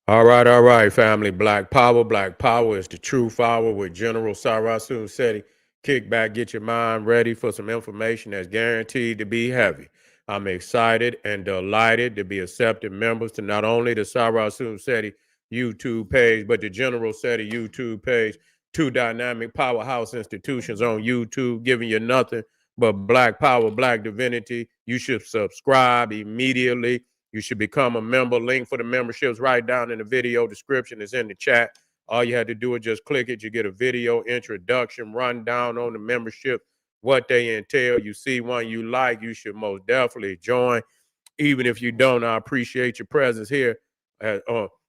All right, family. Black Power is the truth hour with General Sarasun Seti. Kick back, get your mind ready for some information that's guaranteed to be heavy. I'm excited and delighted to be accepted members to not only the Sarasun Seti YouTube page, but the General Seti YouTube page. Two dynamic powerhouse institutions on YouTube giving you nothing but black power, black divinity. You should subscribe immediately. You should become a member. Link for the memberships right down in the video description is in the chat. All you had to do is just click it. You get a video introduction, rundown on the membership, what they entail. You see one you like, you should most definitely join. Even if you don't, I appreciate your presence here at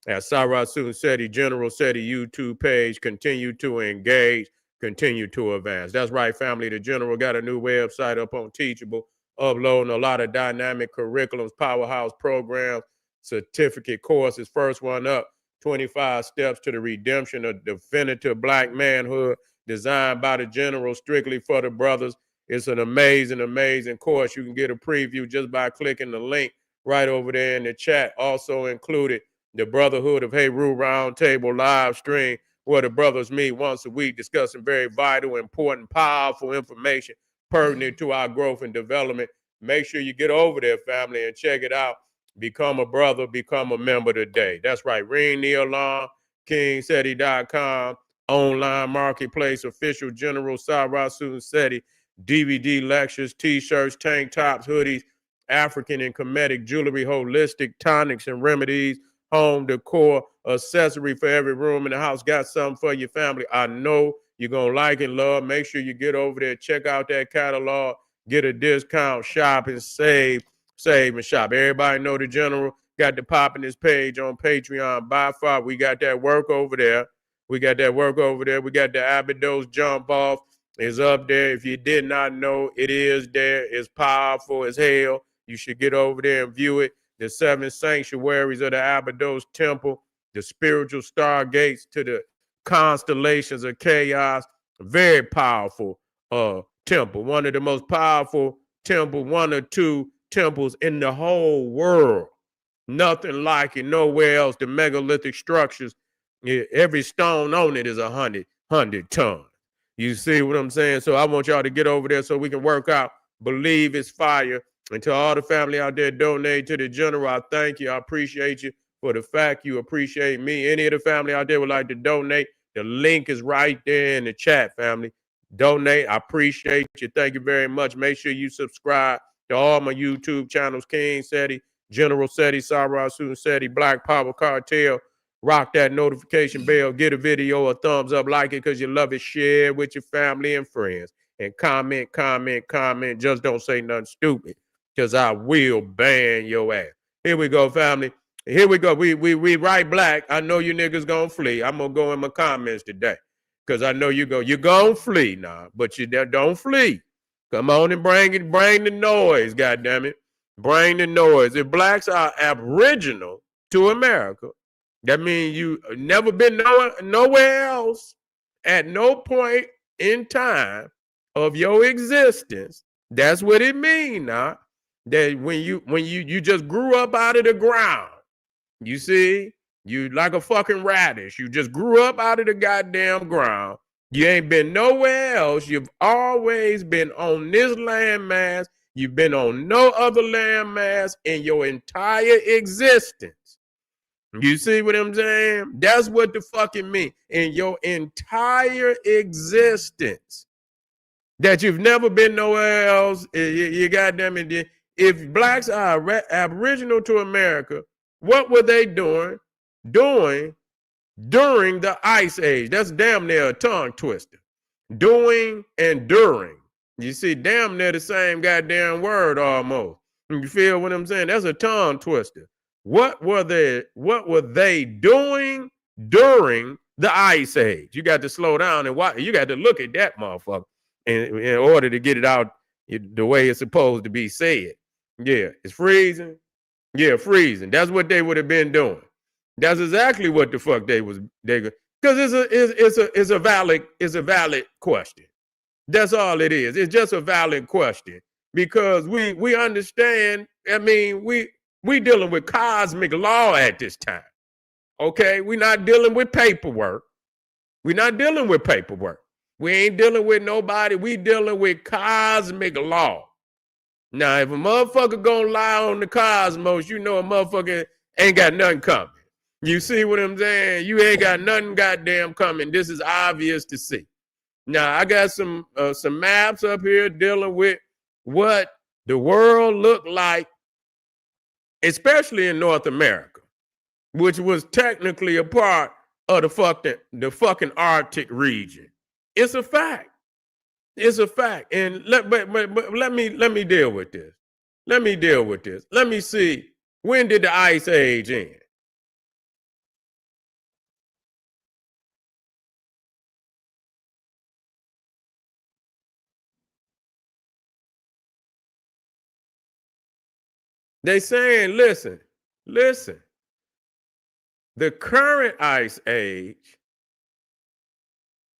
Sarasun Seti, General Seti YouTube page. Continue to engage, continue to advance. That's right, family. The General got a new website up on Teachable, uploading a lot of dynamic curriculums, powerhouse programs, certificate courses. First one up, 25 Steps to the Redemption of Definitive Black Manhood, designed by the General, strictly for the brothers. It's an amazing, amazing course. You can get a preview just by clicking the link right over there in the chat. Also included the Brotherhood of Heru Roundtable live stream, where the brothers meet once a week discussing very vital, important, powerful information pertinent to our growth and development. Make sure you get over there, family, and check it out. Become a brother, become a member today. That's right. Ring the alarm, kingseti.com, online marketplace, official General Sarasun Seti, DVD lectures, t-shirts, tank tops, hoodies, African and Kemetic jewelry, holistic tonics and remedies, home decor, accessory for every room in the house. Got something for your family. I know you're going to like and love. Make sure you get over there, check out that catalog, get a discount, shop and save and shop. Everybody know the General got the popping his page on Patreon. By far, we got that work over there. We got that work over there. We got the Abydos jump off. It's up there. If you did not know, it is there. It's powerful as hell. You should get over there and view it. The 7 sanctuaries of the Abydos temple, the spiritual stargates to the constellations of chaos. Very powerful temple. One of the most powerful temple, one or two temples in the whole world. Nothing like it, nowhere else. The megalithic structures, every stone on it is 100 tons. You see what I'm saying? So I want y'all to get over there so we can work out. Believe it's fire. And to all the family out there donate to the General, I thank you. I appreciate you for the fact you appreciate me. Any of the family out there would like to donate, the link is right there in the chat, family. Donate. I appreciate you. Thank you very much. Make sure you subscribe to all my YouTube channels, King Seti, General Seti, Sarasun Seti, Black Power Cartel. Rock that notification bell. Get a video a thumbs up. Like it because you love it. Share with your family and friends. And comment. Just don't say nothing stupid because I will ban your ass. Here we go, family. Here we go. We right black. I know you niggas gonna flee. I'm gonna go in my comments today because I know you're gonna flee now, but you don't flee. Come on and bring the noise, goddammit. Bring the noise. If blacks are aboriginal to America, that means you never been nowhere else at no point in time of your existence. That's what it means now. That when you just grew up out of the ground, you see, you like a fucking radish. You just grew up out of the goddamn ground. You ain't been nowhere else. You've always been on this landmass. You've been on no other landmass in your entire existence. You see what I'm saying? That's what the fucking mean. In your entire existence. That you've never been nowhere else. You goddamn it. If blacks are aboriginal to America, what were they doing during the Ice Age? That's damn near a tongue twister. Doing and during. You see, damn near the same goddamn word almost. You feel what I'm saying? That's a tongue twister. What were they doing during the Ice Age? You got to slow down and watch. You got to look at that motherfucker in order to get it out the way it's supposed to be said. Yeah, it's freezing. Yeah, freezing. That's what they would have been doing. That's exactly what the fuck because it's a valid question. That's all it is. It's just a valid question because we understand. I mean, we dealing with cosmic law at this time. Okay, we're not dealing with paperwork. We're not dealing with paperwork. We ain't dealing with nobody. We dealing with cosmic law. Now, if a motherfucker gonna lie on the cosmos, you know a motherfucker ain't got nothing coming. You see what I'm saying? You ain't got nothing goddamn coming. This is obvious to see. Now, I got some maps up here dealing with what the world looked like, especially in North America, which was technically a part of the fucking Arctic region. It's a fact. It's a fact. And but let me deal with this. Let me deal with this. Let me see, when did the Ice Age end? They saying, listen. The current Ice Age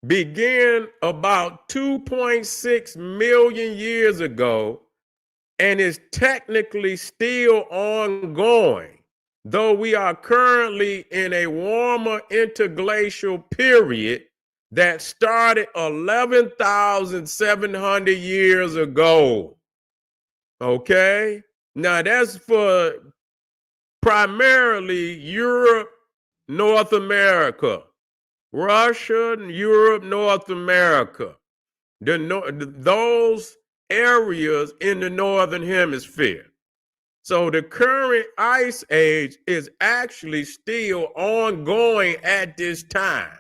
began about 2.6 million years ago and is technically still ongoing, though we are currently in a warmer interglacial period that started 11,700 years ago. Okay? Now that's for primarily Europe, North America, Russia, Europe, North America, those areas in the Northern Hemisphere. So the current Ice Age is actually still ongoing at this time.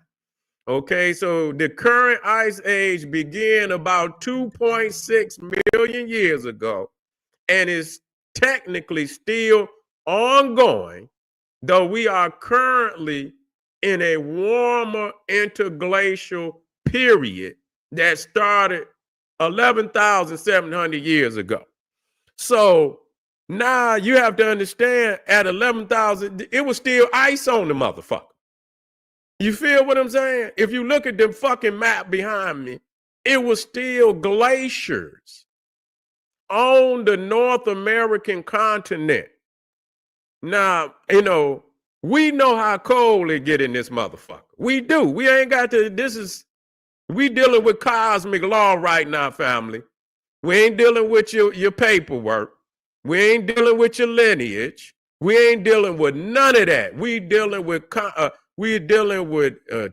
Okay, so the current Ice Age began about 2.6 million years ago and is technically still ongoing, though we are currently in a warmer interglacial period that started 11,700 years ago. So now you have to understand, at 11,000, it was still ice on the motherfucker. You feel what I'm saying? If you look at the fucking map behind me, it was still glaciers on the North American continent. Now, we know how cold it get in this motherfucker. We do. We ain't got to, we dealing with cosmic law right now, family. We ain't dealing with your paperwork. We ain't dealing with your lineage. We ain't dealing with none of that. We dealing with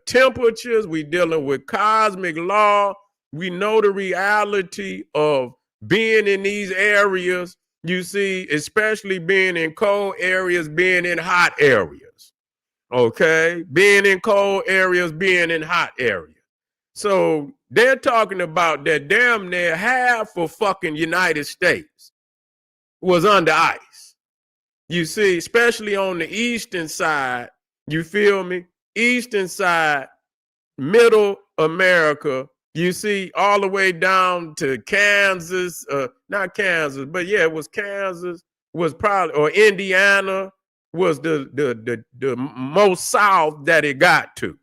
temperatures. We dealing with cosmic law. We know the reality of being in these areas. You see, especially being in cold areas, being in hot areas. Okay, being in cold areas, being in hot areas. So they're talking about that damn near half of fucking United States was under ice. You see, especially on the eastern side, you feel me? Eastern side, middle America, you see, all the way down to Kansas, not Kansas, but yeah, it was Kansas, was probably, or Indiana was the most south that it got to.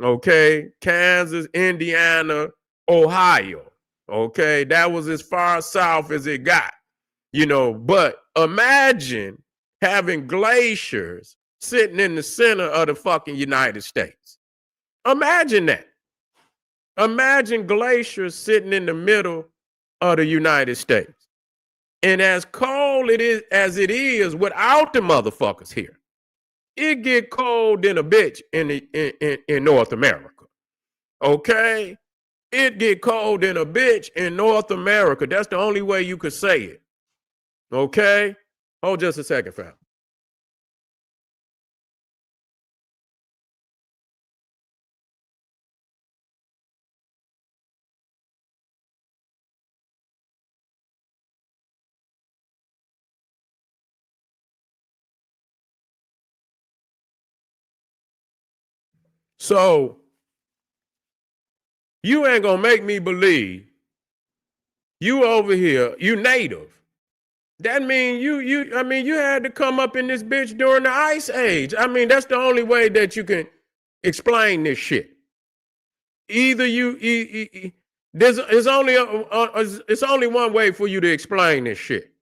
Okay, Kansas, Indiana, Ohio. Okay, that was as far south as it got, but imagine having glaciers sitting in the center of the fucking United States. Imagine that. Imagine glaciers sitting in the middle of the United States. And as cold as it is without the motherfuckers here, it get cold in a bitch in North America. Okay? It get cold in a bitch in North America. That's the only way you could say it. Okay? Hold just a second, fam. So you ain't gonna make me believe you over here, you native. That mean you had to come up in this bitch during the Ice Age. I mean, that's the only way that you can explain this shit. Either it's only one way for you to explain this shit.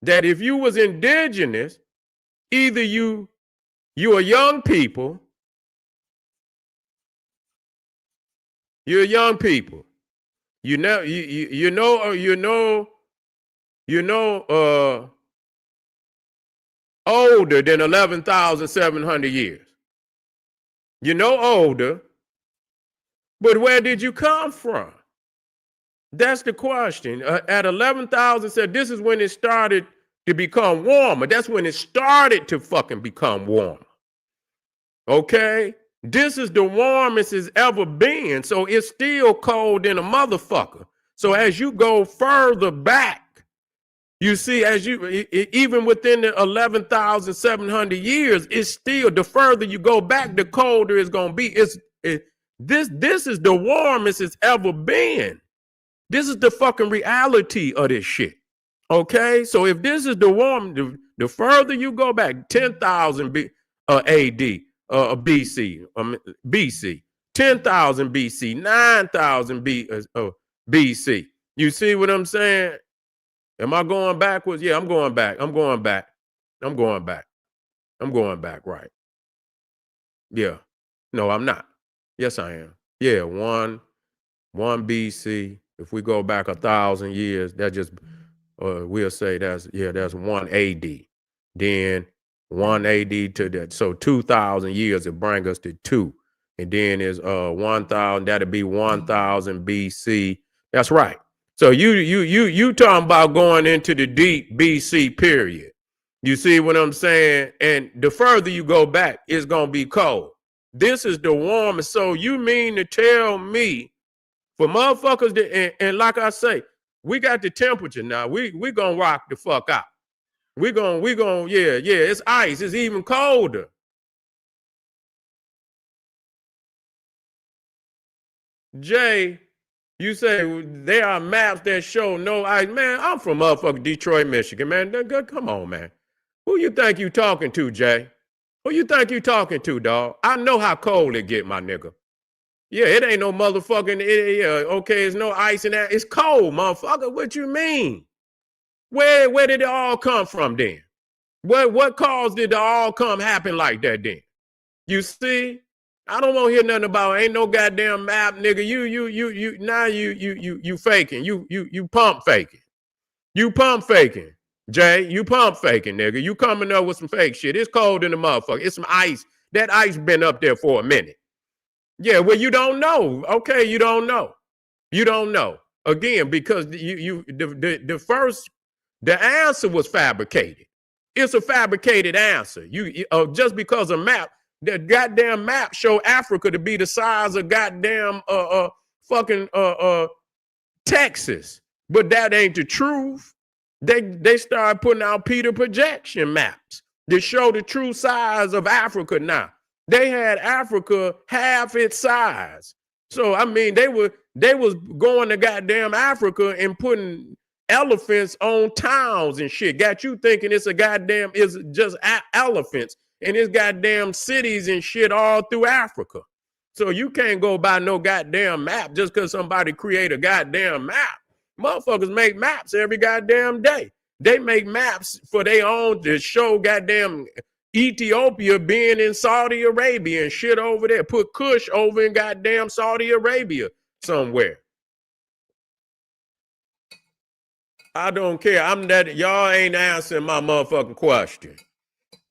That if you was indigenous, either you You are young people. You're young people. You know, you know, older than 11,700 years. You know, older, but where did you come from? That's the question. At 11,000, said this is when it started to become warmer. That's when it started to fucking become warmer. Okay? This is the warmest it's ever been. So it's still cold in a motherfucker. So as you go further back, you see, as you even within the 11,700 years, it's still the further you go back, the colder it's gonna be. This is the warmest it's ever been. This is the fucking reality of this shit. Okay, so if this is the further you go back, 10,000 AD, BC, BC, 10,000 BC, 9,000 BC. You see what I'm saying? Am I going backwards? Yeah, I'm going back. I'm going back. I'm going back. I'm going back, right. Yeah. No, I'm not. Yes, I am. Yeah, one BC. If we go back 1,000 years, that just we'll say that's one AD. Then one AD to that. So 2,000 years it bring us to two. And then is 1,000, that'd be 1,000 BC. That's right. So you talking about going into the deep BC period. You see what I'm saying? And the further you go back, it's gonna be cold. This is the warmest. So you mean to tell me for motherfuckers that, and like I say, we got the temperature now. We gonna rock the fuck out. We gonna, yeah, it's ice. It's even colder. Jay, you say there are maps that show no ice. Man, I'm from motherfucking Detroit, Michigan, man. Come on, man. Who you think you talking to, Jay? Who you think you talking to, dog? I know how cold it get, my nigga. Yeah, it ain't no motherfucking, okay, it's no ice in that. It's cold, motherfucker. What you mean? Where did it all come from then? What caused it to all come happen like that then? You see? I don't want to hear nothing about ain't no goddamn map, nigga. You faking. You pump faking. You pump faking. Jay, you pump faking, nigga. You coming up with some fake shit. It's cold in the motherfucker. It's some ice. That ice been up there for a minute. Yeah, well, you don't know. Okay, you don't know. You don't know. Again, because the answer was fabricated. It's a fabricated answer. Just because a map, the goddamn map show Africa to be the size of goddamn fucking Texas, but that ain't the truth. They started putting out Peter projection maps to show the true size of Africa now. They had Africa half its size. So I mean, they was going to goddamn Africa and putting elephants on towns and shit. Got you thinking it's just elephants and it's goddamn cities and shit all through Africa. So you can't go by no goddamn map just because somebody create a goddamn map. Motherfuckers make maps every goddamn day. They make maps for their own to show goddamn Ethiopia being in Saudi Arabia and shit over there. Put Kush over in goddamn Saudi Arabia somewhere. I don't care. Y'all ain't answering my motherfucking question.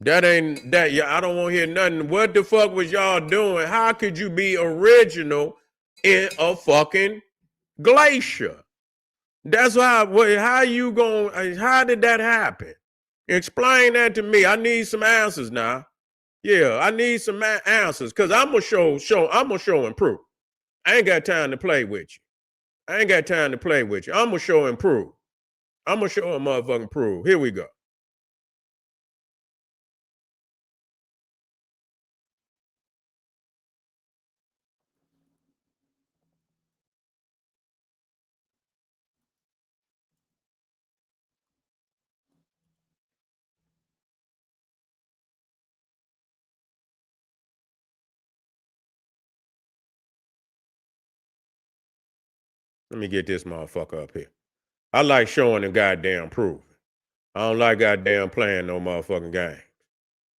That ain't that. Yeah, I don't want to hear nothing. What the fuck was y'all doing? How could you be original in a fucking glacier? That's why. How you going? How did that happen? Explain that to me. I need some answers now. Yeah, I need some answers because I'm gonna show and prove. I ain't got time to play with you. I ain't got time to play with you. I'm gonna show and prove. I'm gonna show and motherfucking prove. Here we go. Let me get this motherfucker up here. I like showing and goddamn proving. I don't like goddamn playing no motherfucking game.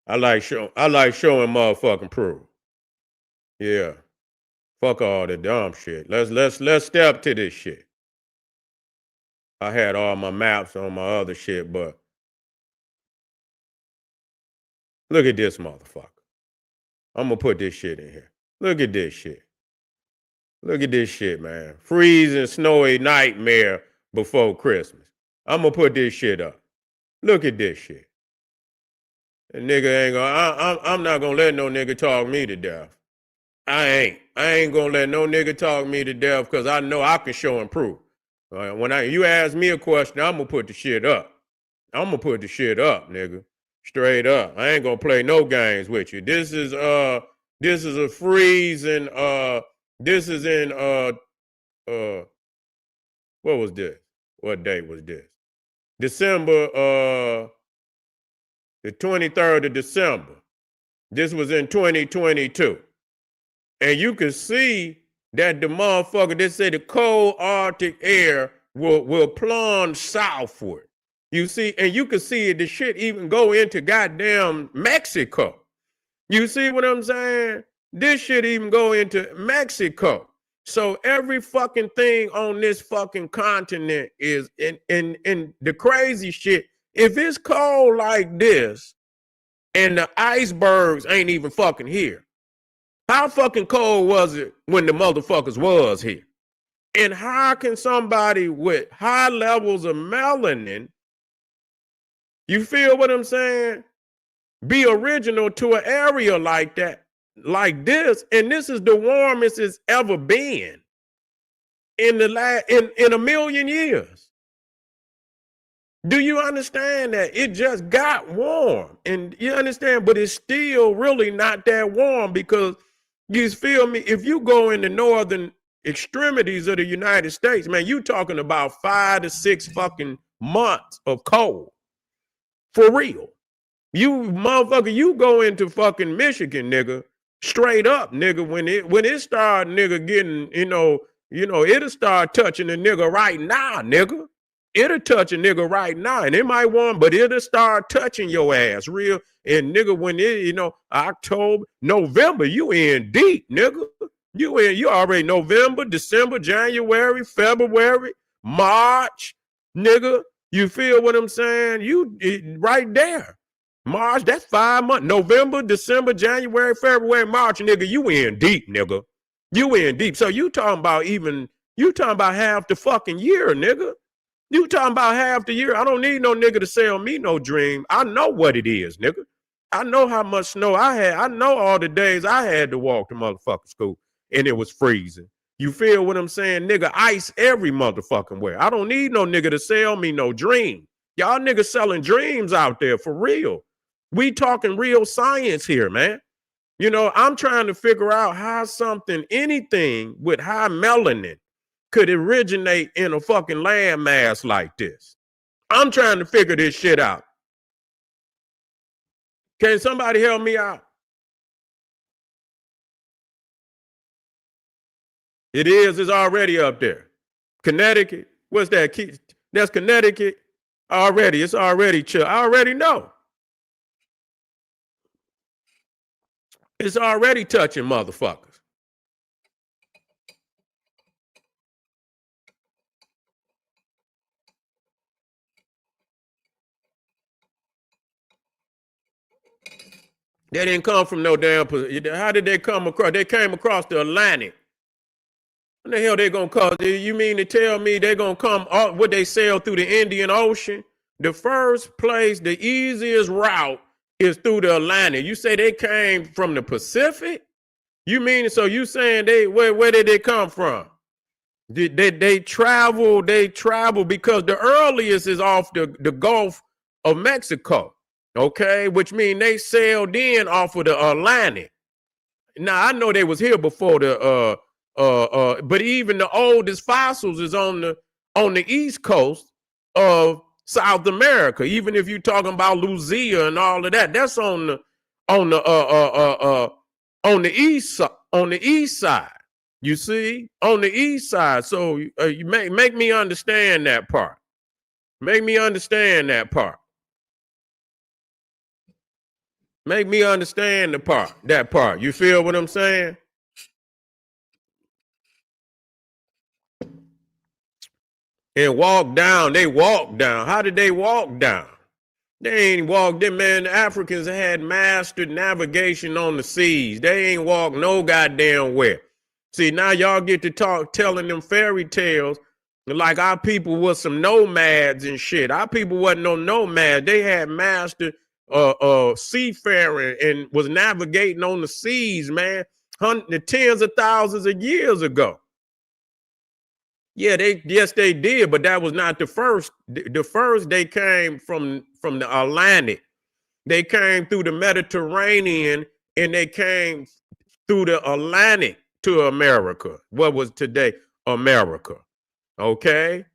I like showing motherfucking proof. Yeah. Fuck all the dumb shit. Let's step to this shit. I had all my maps on my other shit, but look at this motherfucker. I'm gonna put this shit in here. Look at this shit. Look at this shit, man. Freezing, snowy nightmare before Christmas. I'm gonna put this shit up. Look at this shit. A nigga ain't gonna. I'm not gonna let no nigga talk me to death. I ain't. I ain't gonna let no nigga talk me to death because I know I can show and prove. When you ask me a question, I'm gonna put the shit up. I'm gonna put the shit up, nigga. Straight up. I ain't gonna play no games with you. This is a freezing this is in what was this? What date was this? December the 23rd of December. This was in 2022. And you can see that the motherfucker, they say the cold Arctic air will plunge southward. You see, and you can see the shit even go into goddamn Mexico. You see what I'm saying? This shit even go into Mexico. So every fucking thing on this fucking continent is in the crazy shit. If it's cold like this and the icebergs ain't even fucking here, how fucking cold was it when the motherfuckers was here? And how can somebody with high levels of melanin, you feel what I'm saying, be original to an area like that, like this? And this is the warmest it's ever been in in a million years. Do you understand that? It just got warm. And you understand, but it's still really not that warm because you feel me? If you go in the northern extremities of the United States, man, you talking about 5 to 6 fucking months of cold. For real. You motherfucker, you go into fucking Michigan, nigga, straight up, nigga, when it start, nigga, getting, it'll start touching a nigga right now, nigga. It'll touch a nigga right now, and it might want, but it'll start touching your ass real. And nigga, when October, November, you in deep, nigga. You already November, December, January, February, March, nigga. You feel what I'm saying? Right there. March, that's 5 months. November, December, January, February, March, nigga, you in deep, nigga. You in deep. So you talking about half the fucking year, nigga. You talking about half the year. I don't need no nigga to sell me no dream. I know what it is, nigga. I know how much snow I had. I know all the days I had to walk to motherfucking school and it was freezing. You feel what I'm saying? Nigga, ice every motherfucking way. I don't need no nigga to sell me no dream. Y'all niggas selling dreams out there for real. We talking real science here, man. I'm trying to figure out how anything with high melanin could originate in a fucking landmass like this. I'm trying to figure this shit out. Can somebody help me out? It's already up there. Connecticut, what's that? That's Connecticut already. It's already chill. I already know. It's already touching motherfuckers. They didn't come from no damn. How did they come across? They came across the Atlantic. What the hell they gonna cause? You mean to tell me they gonna come? What they sail through the Indian Ocean? The first place, the easiest route is through the Atlantic. You say they came from the Pacific? You mean so? You saying where did they come from? They travel because the earliest is off the Gulf of Mexico. Okay, which means they sailed in off of the Atlantic. Now I know they was here before but even the oldest fossils is on the east coast of South America. Even if you're talking about Lucia and all of that, that's on the east side. You see, on the east side. So you make me understand that part. Make me understand that part. Make me understand that part. You feel what I'm saying? And walk down. They walk down. How did they walk down? They ain't walked them, man. The Africans had mastered navigation on the seas. They ain't walked no goddamn where. See, now y'all get to talk telling them fairy tales like our people was some nomads and shit. Our people wasn't no nomads. They had mastered seafaring and was navigating on the seas, man, tens of thousands of years ago. Yeah, they did, but that was not the first. The first they came from the Atlantic. They came through the Mediterranean and they came through the Atlantic to America. What was today America? Okay,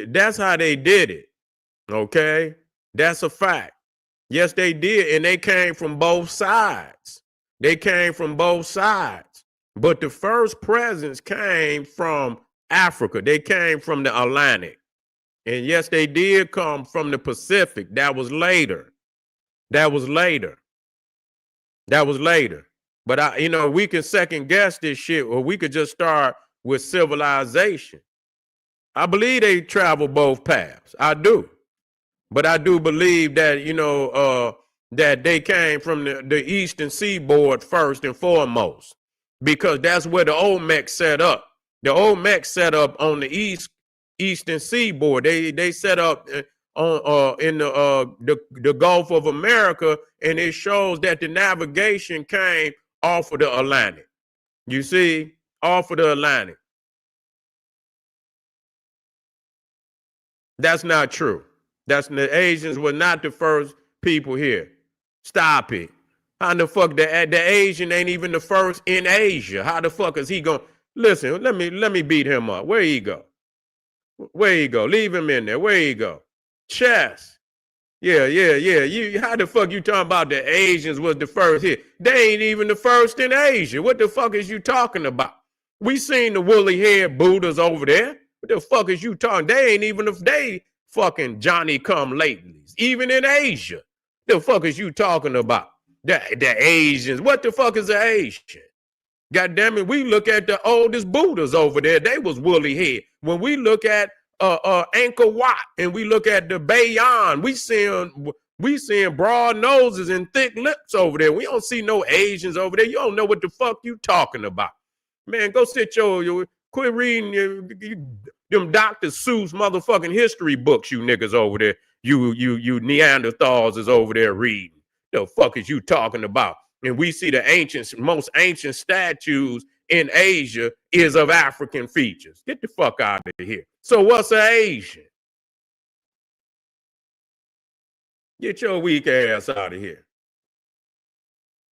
that's how they did it. Okay, that's a fact. Yes, they did, and they came from both sides. They came from both sides, but the first presence came from Africa. They came from the Atlantic. And yes, they did come from the Pacific. That was later. That was later. That was later. But we can second guess this shit, or we could just start with civilization. I believe they travel both paths. I do. But I do believe that, that they came from the eastern seaboard first and foremost, because that's where the Olmec set up. The Olmec set up on the eastern seaboard. They set up on in the Gulf of America, and it shows that the navigation came off of the Atlantic. You see, off of the Atlantic. That's not true. The Asians were not the first people here. Stop it. How the fuck the Asian ain't even the first in Asia? How the fuck is he going? Listen, let me beat him up. Where he go? Where he go? Leave him in there. Where he go? Chess. Yeah. How the fuck you talking about the Asians was the first here? They ain't even the first in Asia. What the fuck is you talking about? We seen the woolly haired Buddhas over there. What the fuck is you talking? They ain't even they fucking Johnny come latelys. Even in Asia. The fuck is you talking about? The Asians. What the fuck is an Asian? God damn it, we look at the oldest Buddhas over there. They was woolly head. When we look at Angkor Wat and we look at the Bayon, we seeing broad noses and thick lips over there. We don't see no Asians over there. You don't know what the fuck you talking about. Man, go sit quit reading them Dr. Seuss motherfucking history books, you niggas over there. You Neanderthals is over there reading. The fuck is you talking about? And we see the most ancient statues in Asia is of African features. Get the fuck out of here. So what's an Asian? Get your weak ass out of here.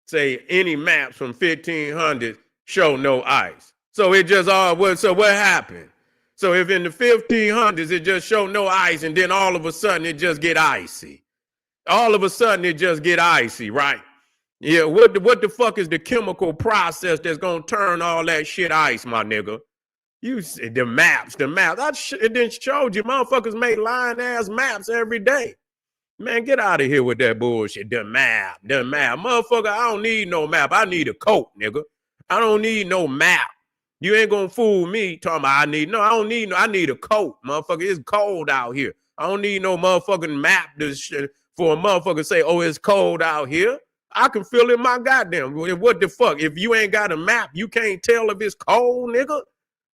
Say any maps from 1500s show no ice. So it just so what happened? So if in the 1500s it just show no ice and then all of a sudden it just get icy. All of a sudden it just get icy, right? Yeah, what the fuck is the chemical process that's gonna turn all that shit ice, my nigga? You see the maps. It didn't showed you. Motherfuckers make lying ass maps every day. Man, get out of here with that bullshit. The map. Motherfucker, I don't need no map. I need a coat, nigga. I don't need no map. You ain't gonna fool me talking about I need a coat, motherfucker. It's cold out here. I don't need no motherfucking map for a motherfucker to say, oh, it's cold out here. I can feel it in my goddamn. What the fuck? If you ain't got a map, you can't tell if it's cold, nigga.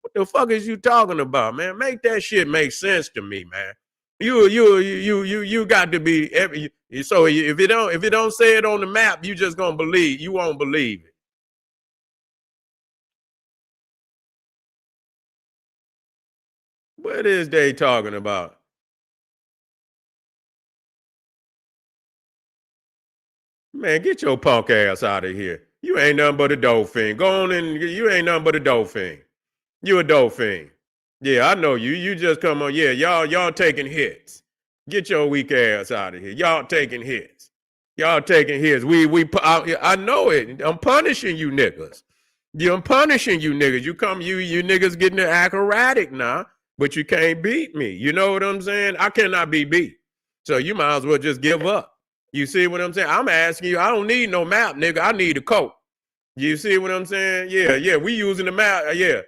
What the fuck is you talking about, man? Make that shit make sense to me, man. You got to be so if it don't say it on the map, you just gonna believe. You won't believe it. What is they talking about? Man, get your punk ass out of here. You ain't nothing but a dolphin. Go on and you ain't nothing but a dolphin. You a dolphin. Yeah, I know you. You just come on. Yeah, y'all taking hits. Get your weak ass out of here. Y'all taking hits. Y'all taking hits. I know it. I'm punishing you niggas. I'm punishing you niggas. You niggas getting acrobatic now, but you can't beat me. You know what I'm saying? I cannot be beat. So you might as well just give up. You see what I'm saying? I'm asking you, I don't need no map, nigga. I need a coat. You see what I'm saying? Yeah. We using the map. Yeah.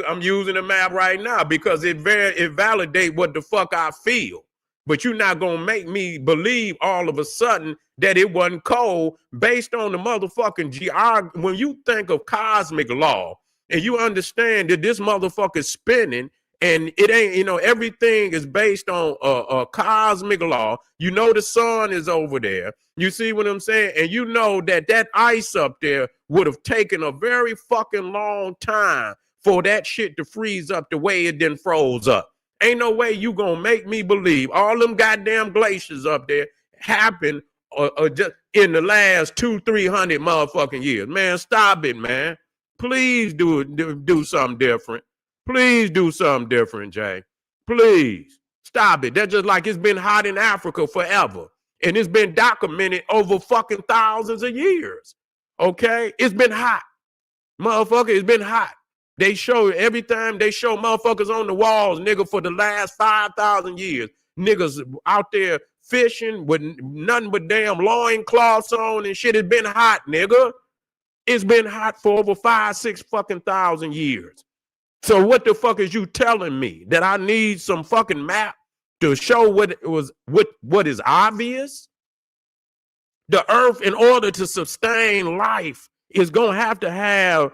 I'm using the map right now because it validate what the fuck I feel. But you're not gonna make me believe all of a sudden that it wasn't cold based on the motherfucking geography. When you think of cosmic law and you understand that this motherfucker's spinning and it ain't, everything is based on a cosmic law. You know the sun is over there. You see what I'm saying? And you know that ice up there would have taken a very fucking long time for that shit to freeze up the way it then froze up. Ain't no way you gonna make me believe all them goddamn glaciers up there happened just in the last 200-300 motherfucking years. Man, stop it, man. Please do something different. Please do something different, Jay. Please stop it. That's just like it's been hot in Africa forever. And it's been documented over fucking thousands of years. Okay? It's been hot. Motherfucker, it's been hot. They show every time they show motherfuckers on the walls, nigga, for the last 5,000 years. Niggas out there fishing with nothing but damn loincloths on and shit. It's been hot, nigga. It's been hot for over 5-6 fucking thousand years. So what the fuck is you telling me? That I need some fucking map to show what is obvious? The earth, in order to sustain life, is gonna have to have,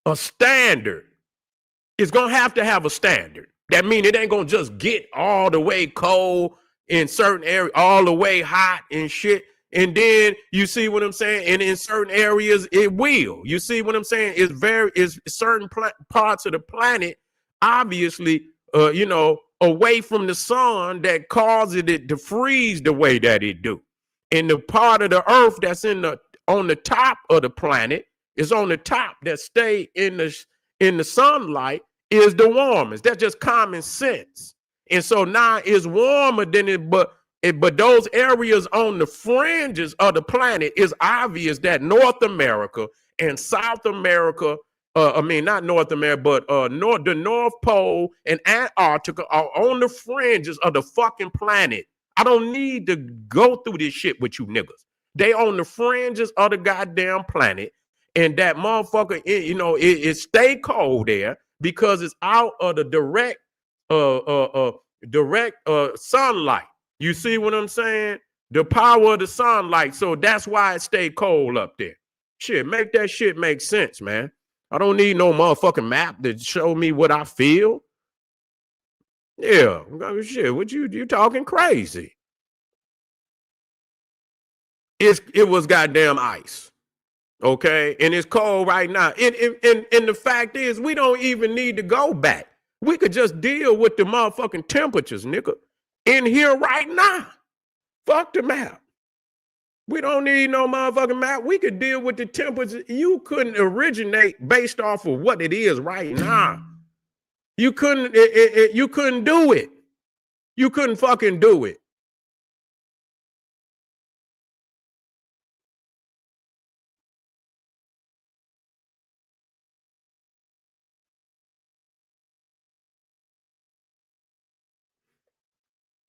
a standard. It's gonna have to have a standard. That means it ain't gonna just get all the way cold in certain areas, all the way hot and shit. And then you see what I'm saying? And in certain areas, it will. You see what I'm saying? It's certain parts of the planet, obviously, away from the sun that causes it to freeze the way that it do. And the part of the earth that's on the top of the planet is on the top that stay in the sunlight is the warmest. That's just common sense. And so now it's warmer than it, but those areas on the fringes of the planet, is obvious that North America and South America, not North America, but the North Pole and Antarctica are on the fringes of the fucking planet. I don't need to go through this shit with you niggas. They on the fringes of the goddamn planet, and that motherfucker, it stay cold there because it's out of the direct sunlight. You see what I'm saying? The power of the sunlight. So that's why it stayed cold up there. Shit, make that shit make sense, man. I don't need no motherfucking map to show me what I feel. Yeah, shit, what you talking crazy? It was goddamn ice. Okay, and it's cold right now. And the fact is, we don't even need to go back. We could just deal with the motherfucking temperatures, nigga. In here right now. Fuck the map. We don't need no motherfucking map. We could deal with the temperature. You couldn't originate based off of what it is right now. You couldn't you couldn't do it. You couldn't fucking do it.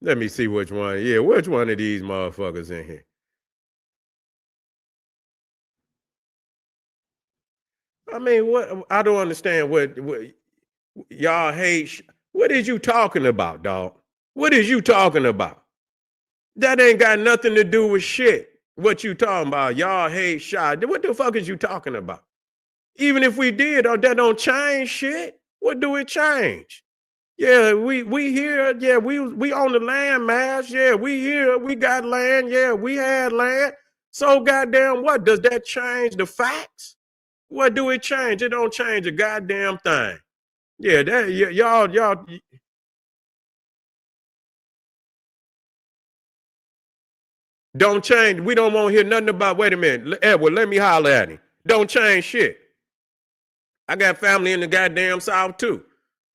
Let me see which one. Yeah, which one of these motherfuckers in here? I mean, what? I don't understand what y'all hate. What is you talking about, dog? What is you talking about? That ain't got nothing to do with shit. What you talking about? Y'all hate shot. What the fuck is you talking about? Even if we did, that don't change shit. What do it change? Yeah, we here. Yeah, we on the land mass. Yeah, we here. We got land. Yeah, we had land. So goddamn what? Does that change the facts? What do it change? It don't change a goddamn thing. Yeah, that y'all. Don't change. We don't want to hear nothing about. Wait a minute, Edward. Let me holler at him. Don't change shit. I got family in the goddamn South too.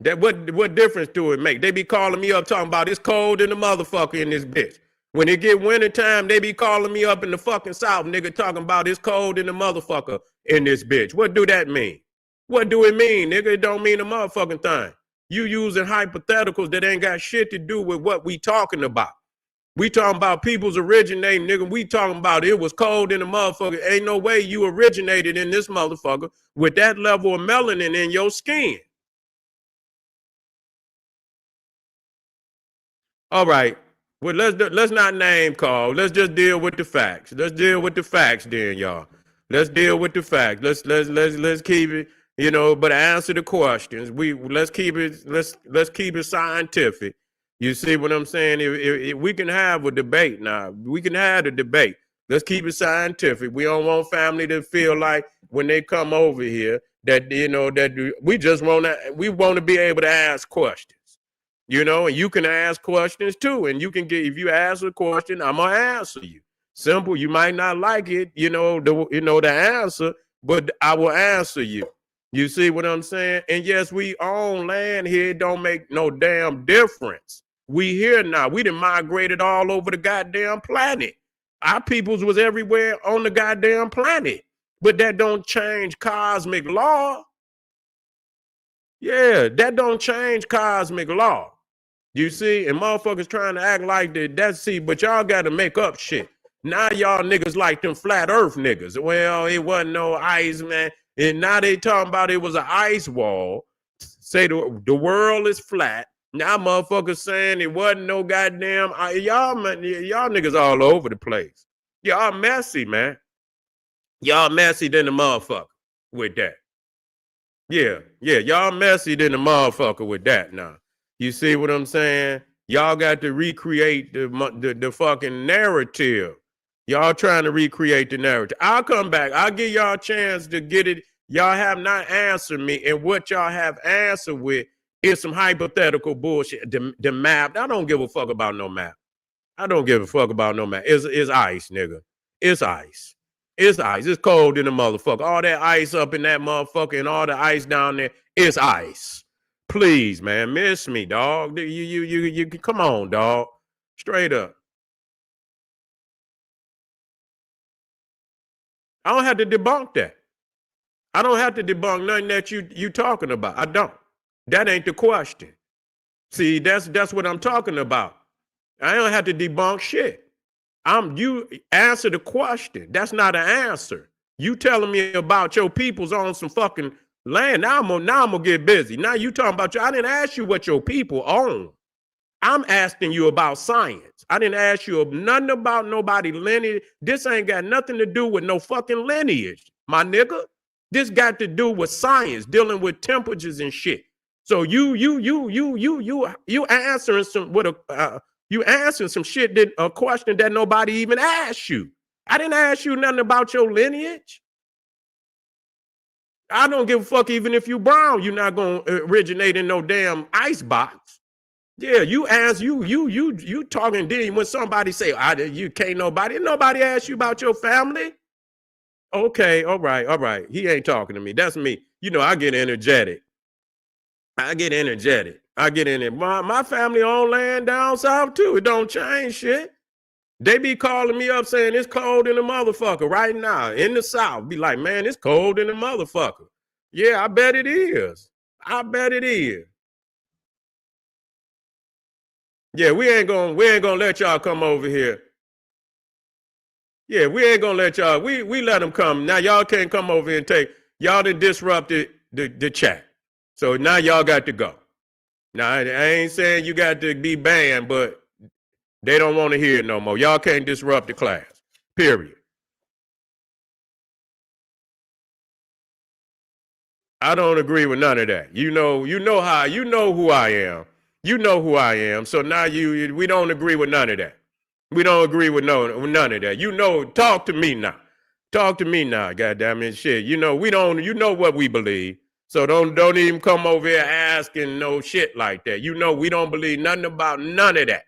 That what difference do it make? They be calling me up talking about it's cold in the motherfucker in this bitch. When it get winter time, they be calling me up in the fucking South, nigga, talking about it's cold in the motherfucker in this bitch. What do that mean? What do it mean, nigga? It don't mean a motherfucking thing. You using hypotheticals that ain't got shit to do with what we talking about. We talking about people's originating, nigga. We talking about it was cold in the motherfucker. Ain't no way you originated in this motherfucker with that level of melanin in your skin. All right. Well, let's not name call. Let's just deal with the facts. Let's deal with the facts, then, y'all. Let's deal with the facts. Let's keep it. But answer the questions. Let's keep it scientific. You see what I'm saying? If we can have a debate now. We can have a debate. Let's keep it scientific. We don't want family to feel like when they come over here that that we want to be able to ask questions. And you can ask questions too. And you can if you ask a question, I'm gonna answer you. Simple. You might not like it, the answer, but I will answer you. You see what I'm saying? And yes, we own land here. It don't make no damn difference. We here now. We done migrated all over the goddamn planet. Our peoples was everywhere on the goddamn planet. But that don't change cosmic law. Yeah, that don't change cosmic law. You see, and motherfuckers trying to act like that. But y'all got to make up shit. Now y'all niggas like them flat earth niggas. Well, it wasn't no ice, man. And now they talking about it was an ice wall. Say the world is flat. Now motherfuckers saying it wasn't no goddamn y'all niggas all over the place. Y'all messy, man. Y'all messy than the motherfucker with that. Yeah, y'all messy than the motherfucker with that now. You see what I'm saying? Y'all got to recreate the fucking narrative. Y'all trying to recreate the narrative. I'll come back. I'll give y'all a chance to get it. Y'all have not answered me. And what y'all have answered with is some hypothetical bullshit. The map. I don't give a fuck about no map. I don't give a fuck about no map. It's ice, nigga. It's ice. It's ice. It's cold in the motherfucker. All that ice up in that motherfucker and all the ice down there, it's ice. Please, man, miss me, dog. You come on, dog. Straight up. I don't have to debunk that. I don't have to debunk nothing that you talking about. I don't. That ain't the question. See, that's what I'm talking about. I don't have to debunk shit. You answer the question. That's not an answer. You telling me about your people's on some fucking land. Now I'm gonna get busy. Now you talking about I didn't ask you what your people own. I'm asking you about science. I didn't ask you nothing about nobody lineage. This ain't got nothing to do with no fucking lineage, my nigga. This got to do with science, dealing with temperatures and shit. So you answering some shit that a question that nobody even asked you. I didn't ask you nothing about your lineage. I don't give a fuck even if you brown. You're not gonna originate in no damn ice box. Yeah, you ask you talking then when somebody say you can't nobody ask you about your family. Okay, all right. He ain't talking to me. That's me. I get energetic. I get in it. My family on land down south too. It don't change shit. They be calling me up saying it's cold in the motherfucker right now in the south. Be like, man, it's cold in the motherfucker. Yeah, I bet it is. Yeah, we ain't gonna let y'all come over here. Yeah, we ain't gonna let y'all. We let them come. Now y'all can't come over here and y'all done disrupted the chat. So now y'all got to go. Now I ain't saying you got to be banned, but they don't want to hear it no more. Y'all can't disrupt the class. Period. I don't agree with none of that. You know who I am. You know who I am. So now we don't agree with none of that. We don't agree with none of that. Talk to me now. Talk to me now, goddamn it, shit. We don't. You know what we believe. So don't even come over here asking no shit like that. We don't believe nothing about none of that.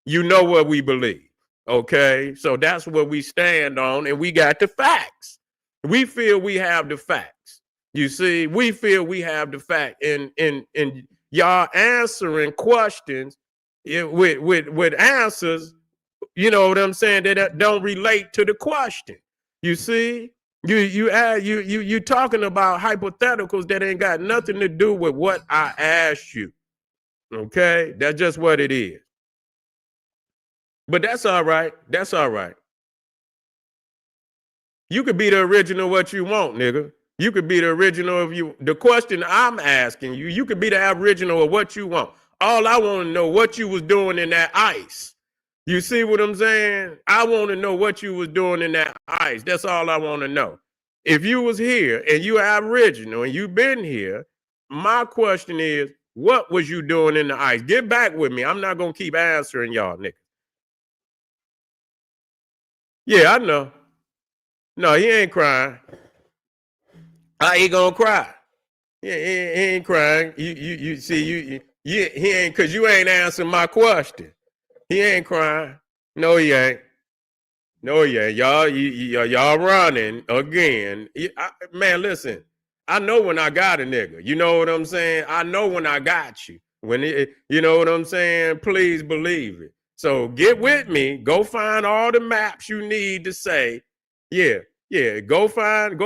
You know what we believe. Okay, so that's what we stand on, and we got the facts. We feel we have the facts. You see, we feel we have the fact, and y'all answering questions with answers. You know what I'm saying? That don't relate to the question. You see, you talking about hypotheticals that ain't got nothing to do with what I asked you. Okay, that's just what it is. But that's all right. That's all right. You could be the original what you want, nigga. You could be the original of you. The question I'm asking you, you could be the original of what you want. All I want to know what you was doing in that ice. You see what I'm saying? I want to know what you was doing in that ice. That's all I want to know. If you was here and you are original and you been here, my question is, what was you doing in the ice? Get back with me. I'm not gonna keep answering y'all, nigga. Yeah, I know. No, he ain't crying. I ain't gonna cry. He ain't crying. You see, he ain't, because you ain't answering my question. He ain't crying. No, he ain't. No, yeah, y'all running again. Man, listen, I know when I got a nigga. You know what I'm saying? I know when I got you. You know what I'm saying? Please believe it. So get with me. Go find all the maps you need to say, yeah, yeah. Go find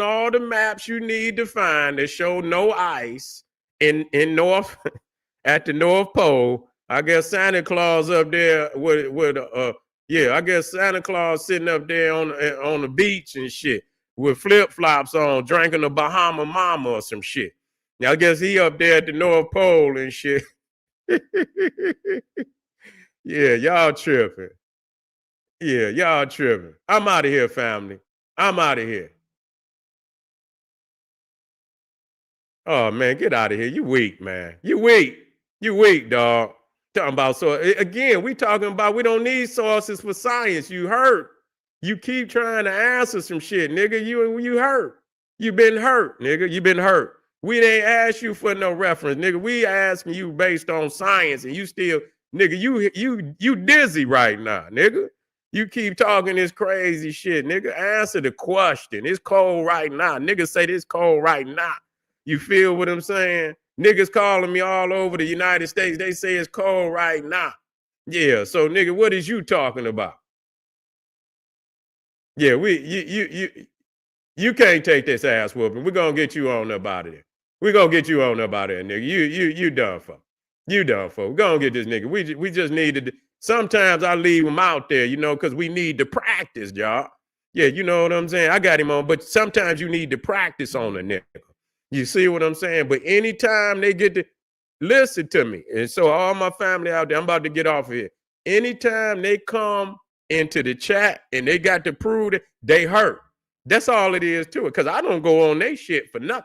all the maps you need to find that show no ice in North at the North Pole. I guess Santa Claus up there with yeah, I guess Santa Claus sitting up there on the beach and shit with flip flops on, drinking a Bahama Mama or some shit. Now I guess he up there at the North Pole and shit. Yeah, y'all tripping. Yeah, y'all tripping. I'm out of here, family. I'm out of here. Oh man, get out of here. You weak, man. You weak. You weak, dog. Talking about, so again, we talking about we don't need sources for science. You hurt. You keep trying to answer some shit, nigga. You hurt. You been hurt, nigga. You been hurt. We ain't asked you for no reference, nigga. We asking you based on science, and you still, nigga, you dizzy right now, nigga. You keep talking this crazy shit, nigga. Answer the question. It's cold right now. Niggas say this cold right now. You feel what I'm saying? Niggas calling me all over the United States. They say it's cold right now. Yeah. So, nigga, what is you talking about? Yeah, you can't take this ass whooping. We're gonna get you on up out of there. We're gonna get you on up out of there, nigga. You done for. You done for. We're gonna get this nigga. We just needed to, sometimes I leave him out there, you know, because we need to practice, y'all. Yeah, you know what I'm saying? I got him on, but sometimes you need to practice on a nigga. You see what I'm saying? But anytime they get to listen to me, and so all my family out there, I'm about to get off of here. Anytime they come into the chat and they got to prove that they hurt, that's all it is to it. Because I don't go on they shit for nothing.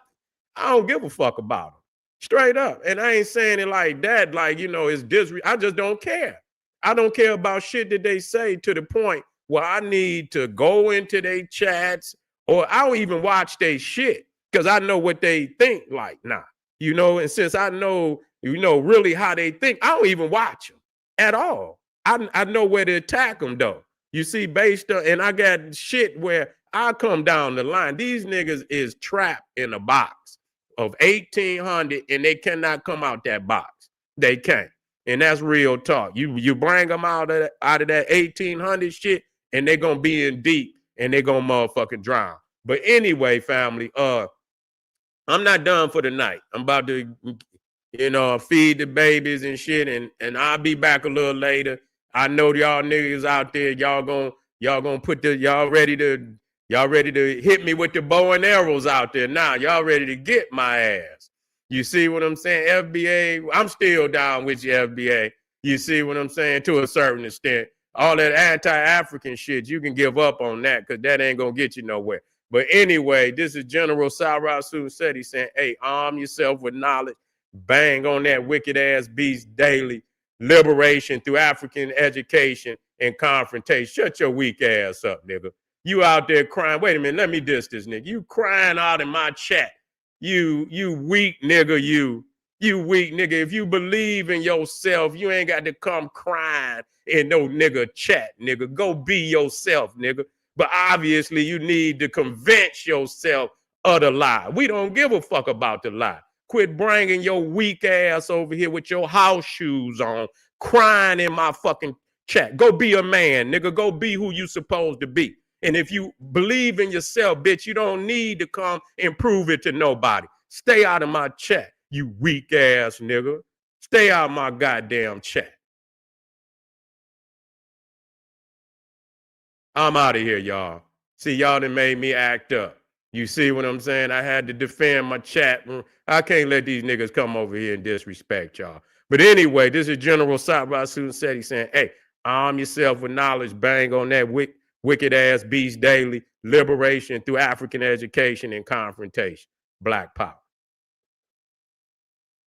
I don't give a fuck about them. Straight up. And I ain't saying it like that, like, you know, it's I just don't care. I don't care about shit that they say to the point where I need to go into their chats, or I don't even watch their shit because I know what they think like now. You know, and since I know, you know, really how they think, I don't even watch them at all. I know where to attack them though. You see, based on, and I got shit where I come down the line. These niggas is trapped in a box of 1800 and they cannot come out that box. They can't. And that's real talk. You bring them out of that 1800 shit and they gonna be in deep and they gonna motherfucking drown. But anyway, family, I'm not done for the night. I'm about to, you know, feed the babies and shit, and I'll be back a little later. I know y'all niggas out there, y'all gonna put y'all ready to hit me with the bow and arrows out there. Now y'all ready to get my ass. You see what I'm saying? FBA, I'm still down with you, FBA. You see what I'm saying? To a certain extent. All that anti-African shit, you can give up on that because that ain't gonna get you nowhere. But anyway, this is General Sarasu Seti saying, hey, arm yourself with knowledge, bang on that wicked ass beast daily, liberation through African education and confrontation. Shut your weak ass up, nigga. You out there crying. Wait a minute, let me diss this nigga. You crying out in my chat. You weak nigga, you weak nigga. If you believe in yourself, you ain't got to come crying in no nigga chat, nigga. Go be yourself, nigga. But obviously, you need to convince yourself of the lie. We don't give a fuck about the lie. Quit bringing your weak ass over here with your house shoes on, crying in my fucking chat. Go be a man, nigga. Go be who you supposed to be. And if you believe in yourself, bitch, you don't need to come and prove it to nobody. Stay out of my chat, you weak ass nigga. Stay out of my goddamn chat. I'm out of here, y'all. See, y'all done made me act up. You see what I'm saying? I had to defend my chat room. I can't let these niggas come over here and disrespect y'all. But anyway, this is General Sarasu Seti saying, hey, arm yourself with knowledge, bang on that wicked ass beast daily, liberation through African education and confrontation. Black power.